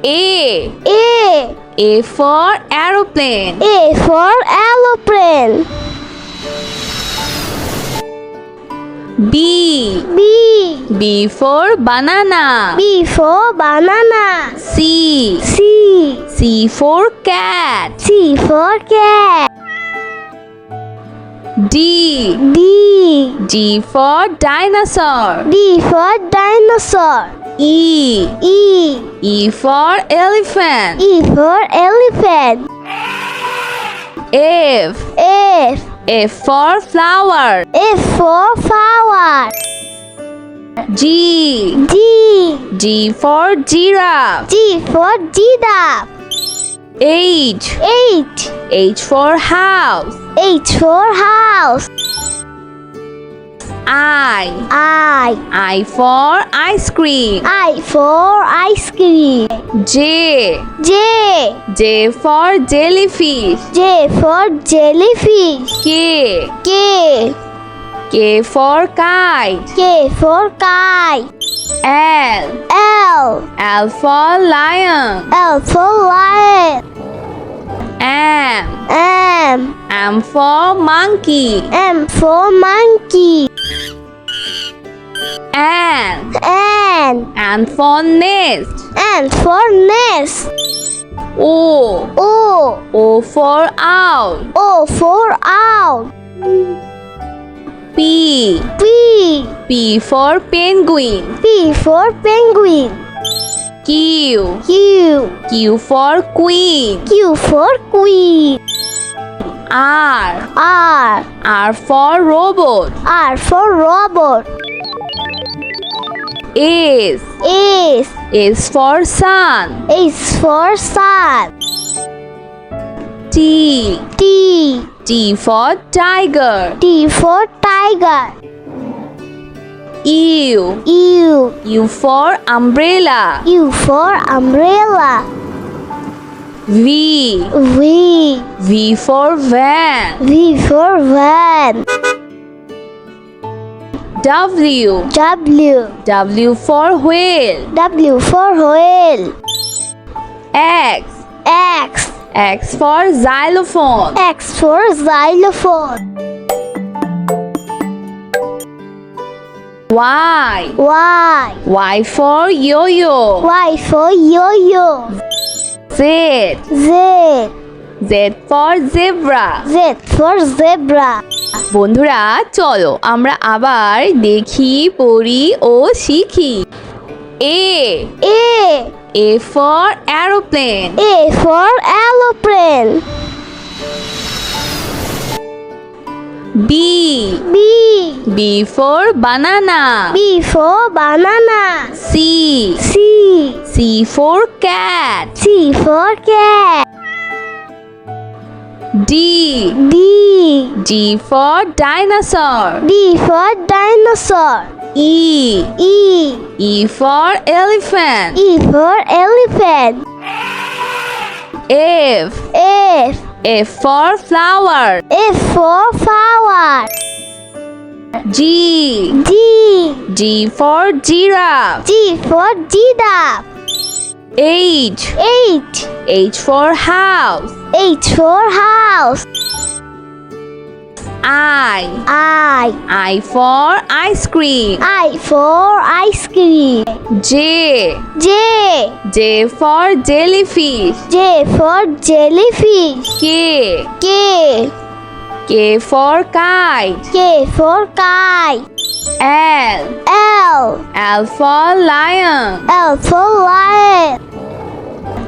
A. A. A for aeroplane. A for aeroplane. B. B. B for banana. B for banana. C. C. C for cat. C for cat. D. D. D for dinosaur. D for dinosaur. E. E. E for elephant. E for elephant. F. F. F for flower. F for flower. G. G. G for giraffe. G for giraffe. H. H. H for house. H for house. I. I. I for ice cream. I for ice cream. J. J. J for jellyfish. J for jellyfish. K. K. K for kite. K for kite. L. L. L for lion. L for lion. M. M. M for monkey. M for monkey. N. N. N for nest. N for nest. O. O. O for owl. O for owl. P. P. P for penguin. P for penguin. Q. Q. Q for queen. Q for queen. R. R. R for robot. R for robot. S. S. S for sun. S for sun. T. T. T for tiger. T for tiger. U. U. U for umbrella. U for umbrella. V. V. V for van. V for van. W. W. W for whale. W for whale. X. X. X for xylophone. X for xylophone. Y. Y. Y for yo-yo. Y for yo-yo. Z. Z. Z for zebra. Z for zebra. বন্ধুরা চলো আমরা আবার দেখি পড়ি ও শিখি। A. A. A for aeroplane. A for aeroplane. B. B. B for banana. B for banana. C. C. C for cat. C for cat. D. D. D for dinosaur. D for dinosaur. E. E. E for elephant. E for elephant. F. F. F for flower. F for flower. G. G. G for giraffe. G for giraffe. H. H. H for house. H for house. I. I. I for ice cream. I for ice cream. J. J. J for jellyfish. J for jellyfish. K. K. K for kite. K for kite. L. L. L for lion. L for lion.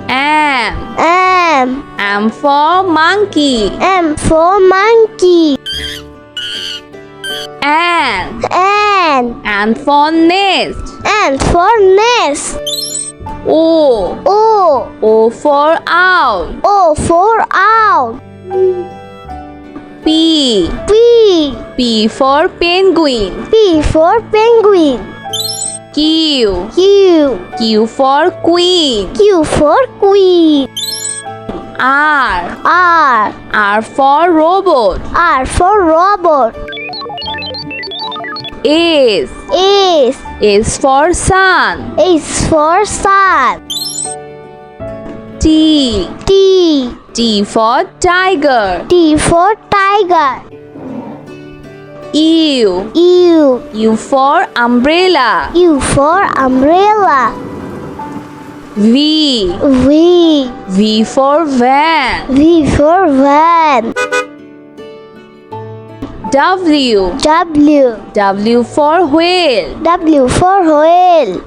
M. M. M for monkey. M for monkey. N. N. N for nest. N for nest. O. O. O for owl. O for owl. P. P. P for penguin. P for penguin. Q. Q. Q for queen. Q for queen. R. R. R for robot. R for robot. S. S. S for sun. S for sun. T. T. T for tiger. T for tiger. U. U. U for umbrella. U for umbrella. V. V. V for van. V for van. W. W. W for whale. W for whale.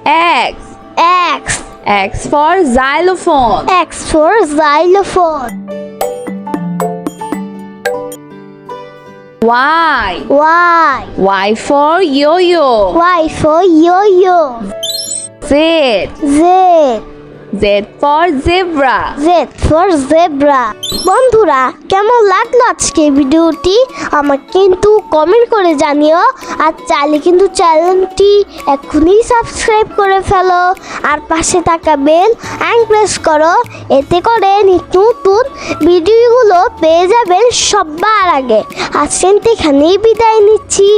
X. X. X for xylophone. X for xylophone. Y. Y. Y for yo-yo. Y for yo-yo. Z. Z. Z for zebra. Z for zebra. বন্ধুরা কেমন লাগলো আজকে ভিডিওটি আমাকে কিন্তু comment করে জানিও আর চাইলে কিন্তু চ্যানেলটি এখনই সাবস্ক্রাইব করে ফেলো আর পাশে থাকা বেল প্রেস করো এতে করে নিত্য নতুন ভিডিওগুলো পেয়ে যাবেন সবার আগে আজকে এখানেই বিদায় নিচ্ছি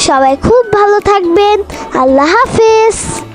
সবাই খুব ভালো থাকবেন আল্লাহ হাফেজ।